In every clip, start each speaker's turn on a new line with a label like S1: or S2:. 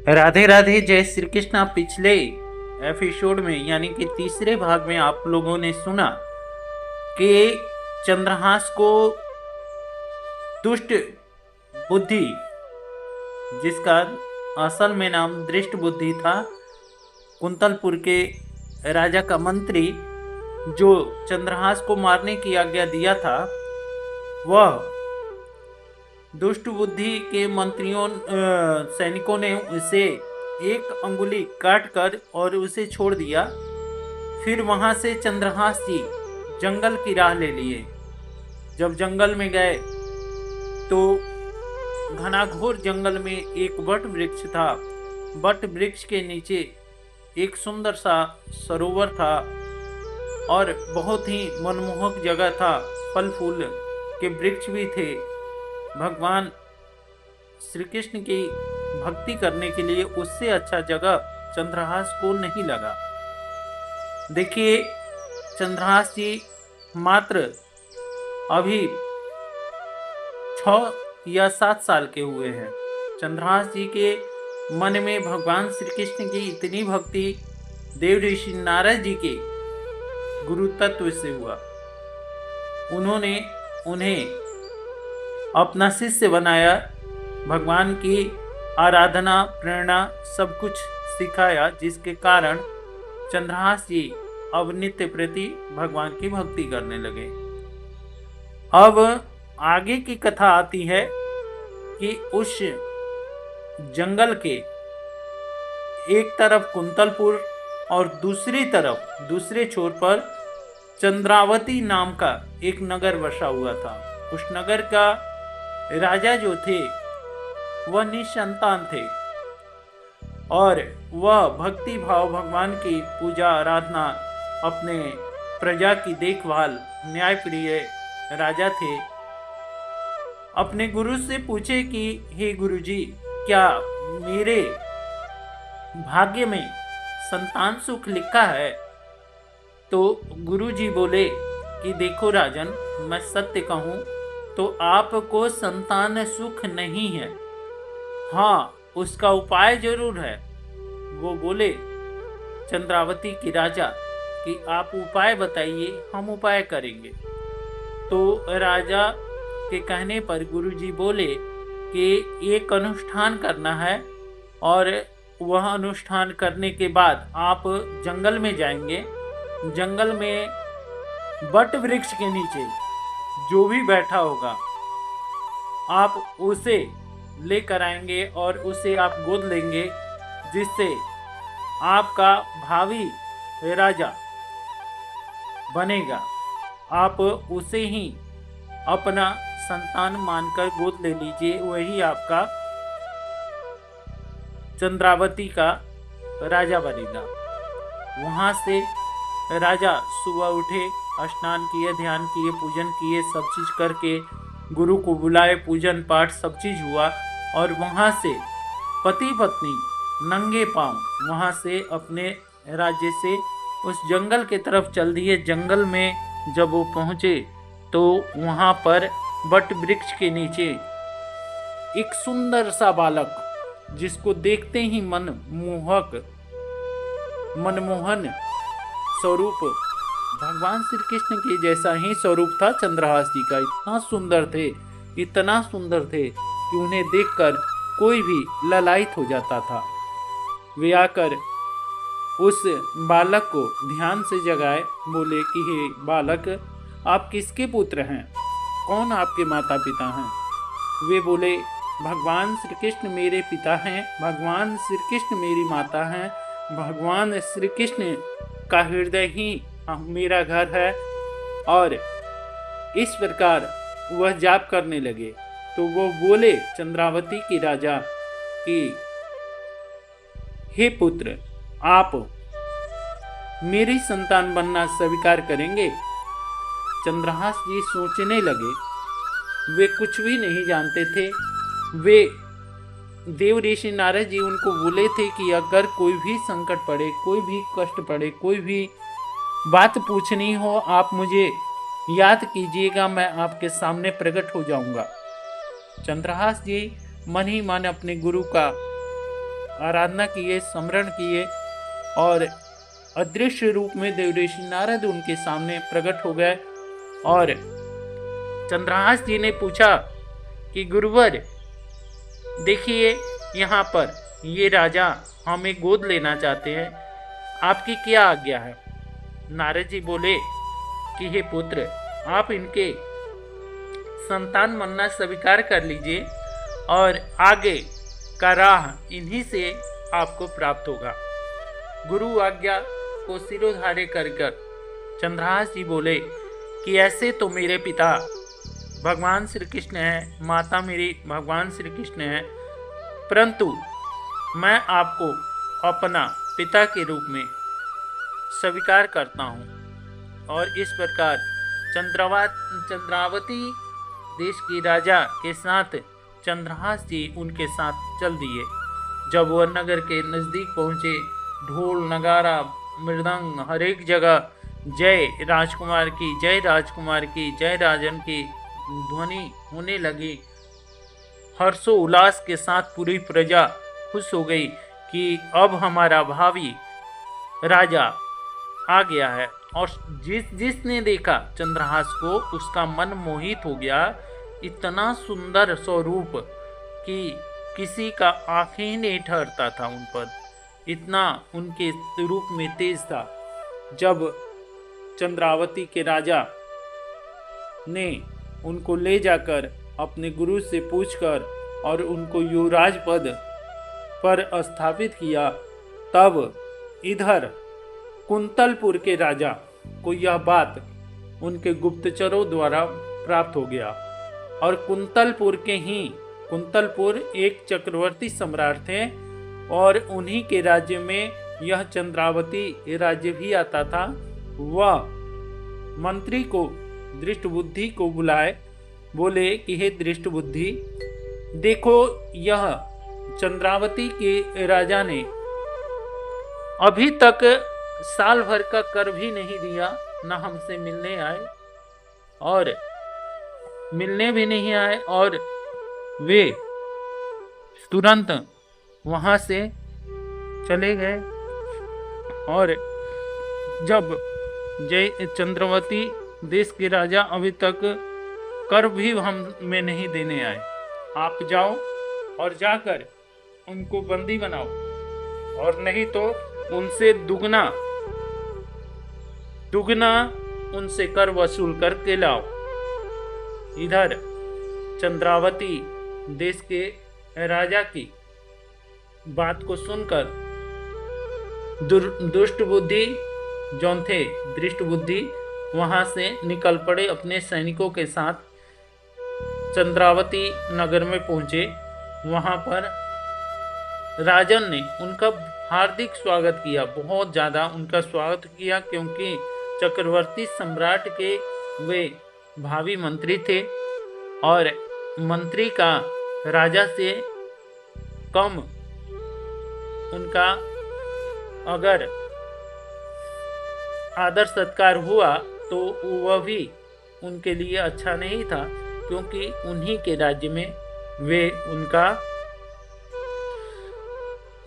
S1: राधे राधे, जय श्री कृष्णा। पिछले एपिसोड में यानी कि तीसरे भाग में आप लोगों ने सुना कि चंद्रहास को दुष्ट बुद्धि, जिसका असल में नाम दृष्ट बुद्धि था, कुंतलपुर के राजा का मंत्री जो चंद्रहास को मारने की आज्ञा दिया था, वह दुष्ट बुद्धि के मंत्रियों सैनिकों ने उसे एक अंगुली काट कर और उसे छोड़ दिया। फिर वहां से चंद्रहास जी जंगल की राह ले लिए। जब जंगल में गए तो घनाघोर जंगल में एक वट वृक्ष था। वट वृक्ष के नीचे एक सुंदर सा सरोवर था और बहुत ही मनमोहक जगह था। फल फूल के वृक्ष भी थे। भगवान श्री कृष्ण की भक्ति करने के लिए उससे अच्छा जगह चंद्रहास को नहीं लगा। देखिए, चंद्रहास जी मात्र अभी 6 या 7 साल के हुए हैं। चंद्रहास जी के मन में भगवान श्री कृष्ण की इतनी भक्ति देव ऋषि नारद जी के गुरु तत्व से हुआ। उन्होंने उन्हें अपना शिष्य बनाया, भगवान की आराधना प्रेरणा सब कुछ सिखाया, जिसके कारण चंद्रहास जी अब नित्य प्रति भगवान की भक्ति करने लगे। अब आगे की कथा आती है कि उस जंगल के एक तरफ कुंतलपुर और दूसरी तरफ दूसरे छोर पर चंद्रावती नाम का एक नगर बसा हुआ था। उस नगर का राजा जो थे वह निसंतान थे और वह भक्ति भाव भगवान की पूजा आराधना, अपने प्रजा की देखभाल, न्यायप्रिय राजा थे। अपने गुरु से पूछे कि हे गुरुजी, क्या मेरे भाग्य में संतान सुख लिखा है? तो गुरुजी बोले कि देखो राजन, मैं सत्य कहूँ तो आपको संतान सुख नहीं है, हाँ उसका उपाय जरूर है। वो बोले चंद्रावती की राजा कि आप उपाय बताइए, हम उपाय करेंगे। तो राजा के कहने पर गुरुजी बोले कि एक अनुष्ठान करना है और वह अनुष्ठान करने के बाद आप जंगल में जाएंगे। जंगल में वट वृक्ष के नीचे जो भी बैठा होगा आप उसे लेकर आएंगे और उसे आप गोद लेंगे, जिससे आपका भावी राजा बनेगा। आप उसे ही अपना संतान मानकर गोद ले लीजिए, वही आपका चंद्रावती का राजा बनेगा। वहाँ से राजा सुबह उठे, स्नान किए, ध्यान किए, पूजन किए, सब चीज़ करके गुरु को बुलाए, पूजन पाठ सब चीज़ हुआ और वहाँ से पति पत्नी नंगे पांव वहाँ से अपने राज्य से उस जंगल के तरफ चल दिए। जंगल में जब वो पहुँचे तो वहाँ पर वट वृक्ष के नीचे एक सुंदर सा बालक, जिसको देखते ही मनमोहन स्वरूप भगवान श्री कृष्ण के जैसा ही स्वरूप था चंद्रहास जी का। इतना सुंदर थे कि उन्हें देखकर कोई भी ललायित हो जाता था। वे आकर उस बालक को ध्यान से जगाए, बोले कि हे बालक, आप किसके पुत्र हैं? कौन आपके माता पिता हैं? वे बोले भगवान श्री कृष्ण मेरे पिता हैं, भगवान श्री कृष्ण मेरी माता हैं, भगवान श्री कृष्ण का हृदय ही मेरा घर है। और इस प्रकार वह जाप करने लगे। तो वो बोले चंद्रावती की राजा कि हे पुत्र, आप मेरी संतान बनना स्वीकार करेंगे? चंद्रहास जी सोचने लगे। वे कुछ भी नहीं जानते थे। वे देव ऋषि नारद जी उनको बोले थे कि अगर कोई भी संकट पड़े, कोई भी कष्ट पड़े, कोई भी बात पूछनी हो, आप मुझे याद कीजिएगा, मैं आपके सामने प्रकट हो जाऊंगा। चंद्रहास जी मन ही मन अपने गुरु का आराधना किए, स्मरण किए और अदृश्य रूप में देवऋषि नारद उनके सामने प्रकट हो गए। और चंद्रहास जी ने पूछा कि गुरुवर देखिए, यहाँ पर ये राजा हमें गोद लेना चाहते हैं, आपकी क्या आज्ञा है। नारद जी बोले कि हे पुत्र, आप इनके संतान बनना स्वीकार कर लीजिए और आगे का राह इन्हीं से आपको प्राप्त होगा। गुरु आज्ञा को सिरोधार्य कर चंद्रहास जी बोले कि ऐसे तो मेरे पिता भगवान श्री कृष्ण हैं, माता मेरी भगवान श्री कृष्ण हैं, परंतु मैं आपको अपना पिता के रूप में स्वीकार करता हूँ। और इस प्रकार चंद्रावती देश की राजा के साथ चंद्रहास जी उनके साथ चल दिए। जब वह नगर के नज़दीक पहुँचे, ढोल नगारा मृदंग हर एक जगह जय राजकुमार की, जय राजकुमार की, जय राजन की ध्वनि होने लगी। हर्षो उल्लास के साथ पूरी प्रजा खुश हो गई कि अब हमारा भावी राजा आ गया है। और जिसने देखा चंद्रहास को उसका मन मोहित हो गया। इतना सुंदर स्वरूप कि किसी का आंखें ही नहीं ठहरता था उन पर, इतना उनके रूप में तेज था। जब चंद्रावती के राजा ने उनको ले जाकर अपने गुरु से पूछकर और उनको युवराज पद पर स्थापित किया, तब इधर कुंतलपुर के राजा को यह बात उनके गुप्तचरों द्वारा प्राप्त हो गया। और कुंतलपुर एक चक्रवर्ती सम्राट थे और उन्हीं के राज्य में यह चंद्रावती राज्य भी आता था। वह मंत्री को दृष्ट बुद्धि को बुलाए, बोले कि हे दृष्ट बुद्धि, देखो यह चंद्रावती के राजा ने अभी तक साल भर का कर भी नहीं दिया, न हमसे मिलने आए और मिलने भी नहीं आए, और वे तुरंत वहां से चले गए। और जब चंद्रावती देश के राजा अभी तक कर भी हम में नहीं देने आए, आप जाओ और जाकर उनको बंदी बनाओ, और नहीं तो उनसे दुगना उनसे कर वसूल करके लाओ। इधर चंद्रावती देश के राजा की बात को सुनकर दुष्ट बुद्धि जौन थे, दृष्ट बुद्धि वहां से निकल पड़े अपने सैनिकों के साथ। चंद्रावती नगर में पहुंचे। वहां पर राजन ने उनका हार्दिक स्वागत किया, बहुत ज़्यादा उनका स्वागत किया, क्योंकि चक्रवर्ती सम्राट के वे भावी मंत्री थे और मंत्री का राजा से कम उनका अगर आदर सत्कार हुआ तो वह भी उनके लिए अच्छा नहीं था, क्योंकि उन्हीं के राज्य में वे उनका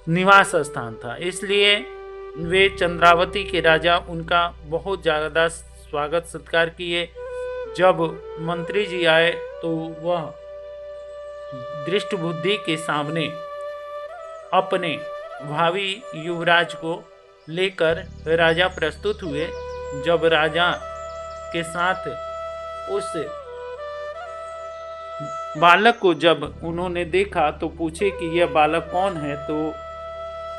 S1: निवास स्थान था। इसलिए वे चंद्रावती के राजा उनका बहुत ज़्यादा स्वागत सत्कार किए। जब मंत्री जी आए तो वह दृष्ट बुद्धि के सामने अपने भावी युवराज को लेकर राजा प्रस्तुत हुए। जब राजा के साथ उस बालक को जब उन्होंने देखा तो पूछे कि यह बालक कौन है, तो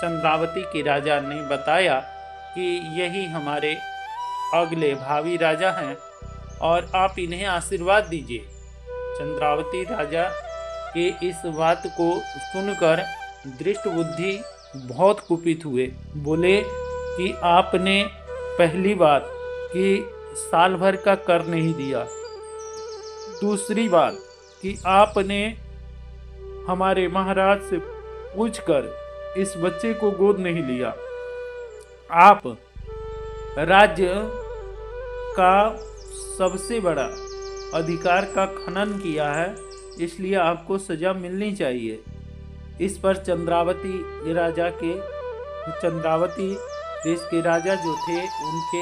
S1: चंद्रावती के राजा ने बताया कि यही हमारे अगले भावी राजा हैं और आप इन्हें आशीर्वाद दीजिए। चंद्रावती राजा के इस बात को सुनकर दृष्ट बुद्धि बहुत कुपित हुए। बोले कि आपने पहली बात कि साल भर का कर नहीं दिया, दूसरी बात कि आपने हमारे महाराज से पूछकर इस बच्चे को गोद नहीं लिया, आप राज्य का सबसे बड़ा अधिकार का खनन किया है, इसलिए आपको सजा मिलनी चाहिए। इस पर चंद्रावती देश के राजा जो थे उनके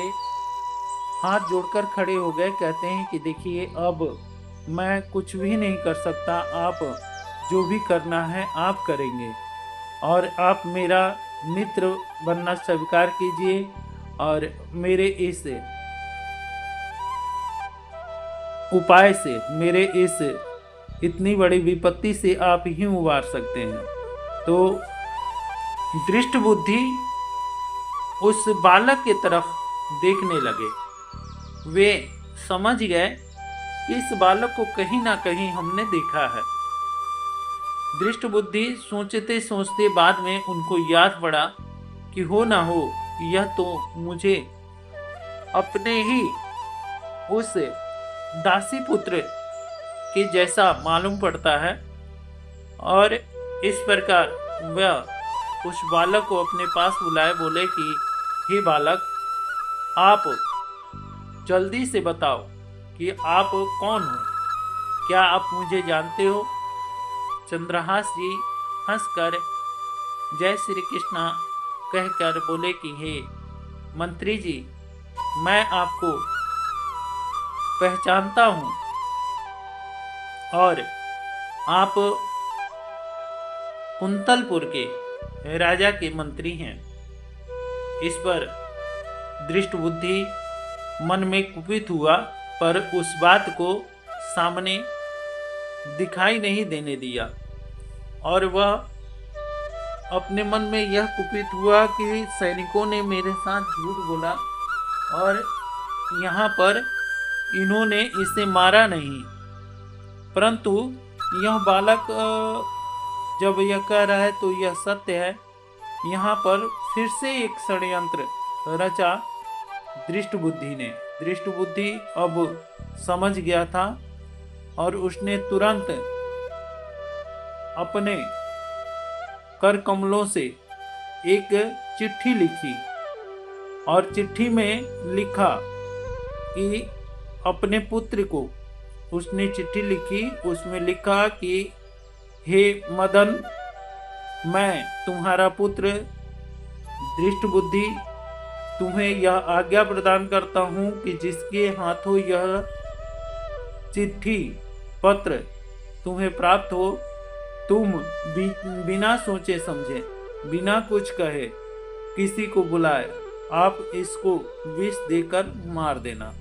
S1: हाथ जोड़कर खड़े हो गए। कहते हैं कि देखिए, अब मैं कुछ भी नहीं कर सकता, आप जो भी करना है आप करेंगे, और आप मेरा मित्र बनना स्वीकार कीजिए और मेरे इस उपाय से, मेरे इस इतनी बड़ी विपत्ति से आप ही उबार सकते हैं। तो दृष्ट बुद्धि उस बालक की तरफ देखने लगे। वे समझ गए कि इस बालक को कहीं ना कहीं हमने देखा है। दृष्ट बुद्धि सोचते सोचते बाद में उनको याद पड़ा कि हो ना हो यह तो मुझे अपने ही उस दासी पुत्र के जैसा मालूम पड़ता है, और इस प्रकार वह उस बालक को अपने पास बुलाए, बोले कि हे बालक, आप जल्दी से बताओ कि आप कौन हो, क्या आप मुझे जानते हो? चंद्रहास जी हंसकर जय श्री कृष्णा कहकर बोले कि हे मंत्री जी, मैं आपको पहचानता हूँ और आप कुंतलपुर के राजा के मंत्री हैं। इस पर दृष्ट बुद्धि मन में कुपित हुआ, पर उस बात को सामने दिखाई नहीं देने दिया, और वह अपने मन में यह कुपित हुआ कि सैनिकों ने मेरे साथ झूठ बोला और यहाँ पर इन्होंने इसे मारा नहीं, परंतु यह बालक जब यह कह रहा है तो यह सत्य है। यहाँ पर फिर से एक षड्यंत्र रचा दृष्ट बुद्धि ने। दृष्ट बुद्धि अब समझ गया था और उसने तुरंत अपने कर कमलों से एक चिट्ठी लिखी और चिट्ठी में लिखा कि अपने पुत्र को, उसने चिट्ठी लिखी, उसमें लिखा कि हे मदन, मैं तुम्हारा पुत्र दृष्ट बुद्धि तुम्हें यह आज्ञा प्रदान करता हूँ कि जिसके हाथों यह चिट्ठी पत्र तुम्हें प्राप्त हो, तुम बिना सोचे समझे, बिना कुछ कहे, किसी को बुलाए, आप इसको विष देकर मार देना।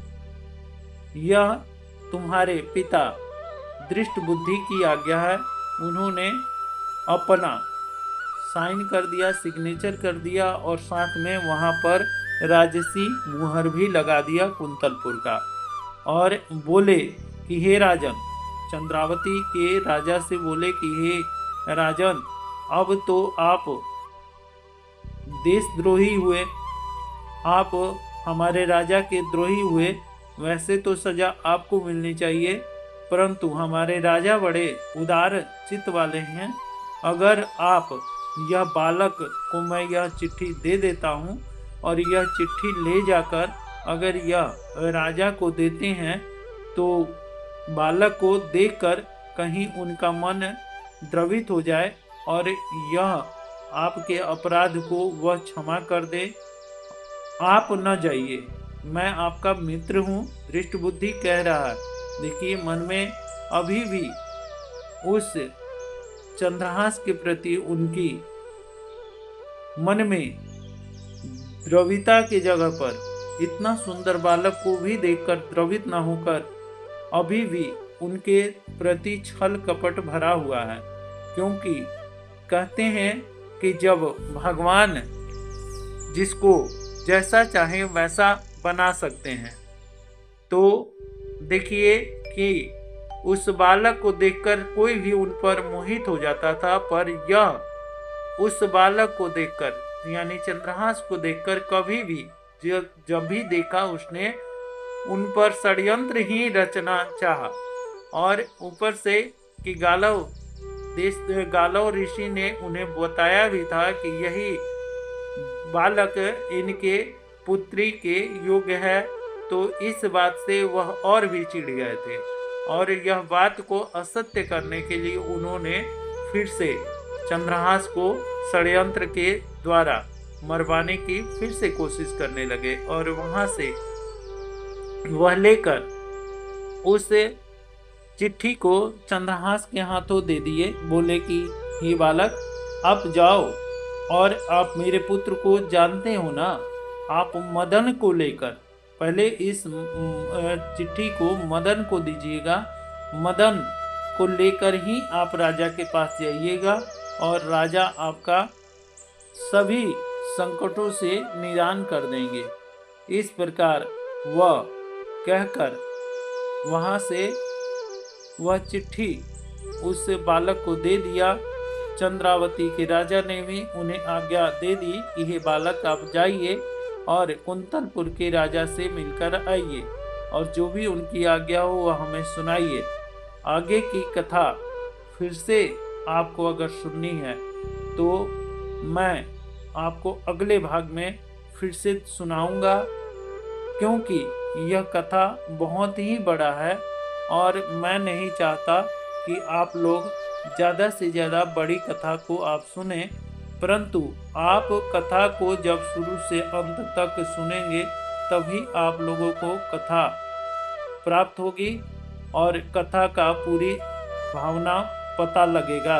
S1: यह तुम्हारे पिता दृष्ट बुद्धि की आज्ञा है। उन्होंने अपना साइन कर दिया, सिग्नेचर कर दिया और साथ में वहाँ पर राजसी मुहर भी लगा दिया कुंतलपुर का, और बोले कि हे राजन, चंद्रावती के राजा से बोले कि हे राजन, अब तो आप देशद्रोही हुए, आप हमारे राजा के द्रोही हुए। वैसे तो सजा आपको मिलनी चाहिए, परंतु हमारे राजा बड़े उदार चित्त वाले हैं। अगर आप यह बालक को मैं यह चिट्ठी दे देता हूँ और यह चिट्ठी ले जाकर अगर यह राजा को देते हैं तो बालक को देखकर कहीं उनका मन द्रवित हो जाए और यह आपके अपराध को वह क्षमा कर दे। आप न जाइए, मैं आपका मित्र हूँ, दृष्ट बुद्धि कह रहा है। देखिए, मन में अभी भी उस चंद्रहास के प्रति उनकी मन में द्रविता की जगह पर इतना सुंदर बालक को भी देखकर द्रवित न होकर अभी भी उनके प्रति छल कपट भरा हुआ है। क्योंकि कहते हैं कि जब भगवान जिसको जैसा चाहे वैसा बना सकते हैं, तो देखिए कि उस बालक को देखकर कोई भी उन पर मोहित हो जाता था, पर यह उस बालक को देखकर यानी चंद्रहास को देखकर कभी भी जब भी देखा उसने उन पर षड्यंत्र ही रचना चाहा। और ऊपर से कि गालव ऋषि ने उन्हें बताया भी था कि यही बालक इनके पुत्री के योग्य है, तो इस बात से वह और भी चिढ़ गए थे और यह बात को असत्य करने के लिए उन्होंने फिर से चंद्रहास को षड्यंत्र के द्वारा मरवाने की फिर से कोशिश करने लगे और वहां से वह लेकर उस चिट्ठी को चंद्रहास के हाथों दे दिए। बोले कि हे बालक, आप जाओ और आप मेरे पुत्र को जानते हो ना, आप मदन को लेकर पहले इस चिट्ठी को मदन को दीजिएगा। मदन को लेकर ही आप राजा के पास जाइएगा और राजा आपका सभी संकटों से निदान कर देंगे। इस प्रकार वह कहकर वहाँ से वह चिट्ठी उस बालक को दे दिया। चंद्रावती के राजा ने भी उन्हें आज्ञा दे दी कि हे बालक, आप जाइए और कुंतलपुर के राजा से मिलकर आइए और जो भी उनकी आज्ञा हो वह हमें सुनाइए। आगे की कथा फिर से आपको अगर सुननी है तो मैं आपको अगले भाग में फिर से सुनाऊंगा, क्योंकि यह कथा बहुत ही बड़ा है और मैं नहीं चाहता कि आप लोग ज़्यादा से ज़्यादा बड़ी कथा को आप सुने, परंतु आप कथा को जब शुरू से अंत तक सुनेंगे तभी आप लोगों को कथा प्राप्त होगी और कथा का पूरी भावना पता लगेगा।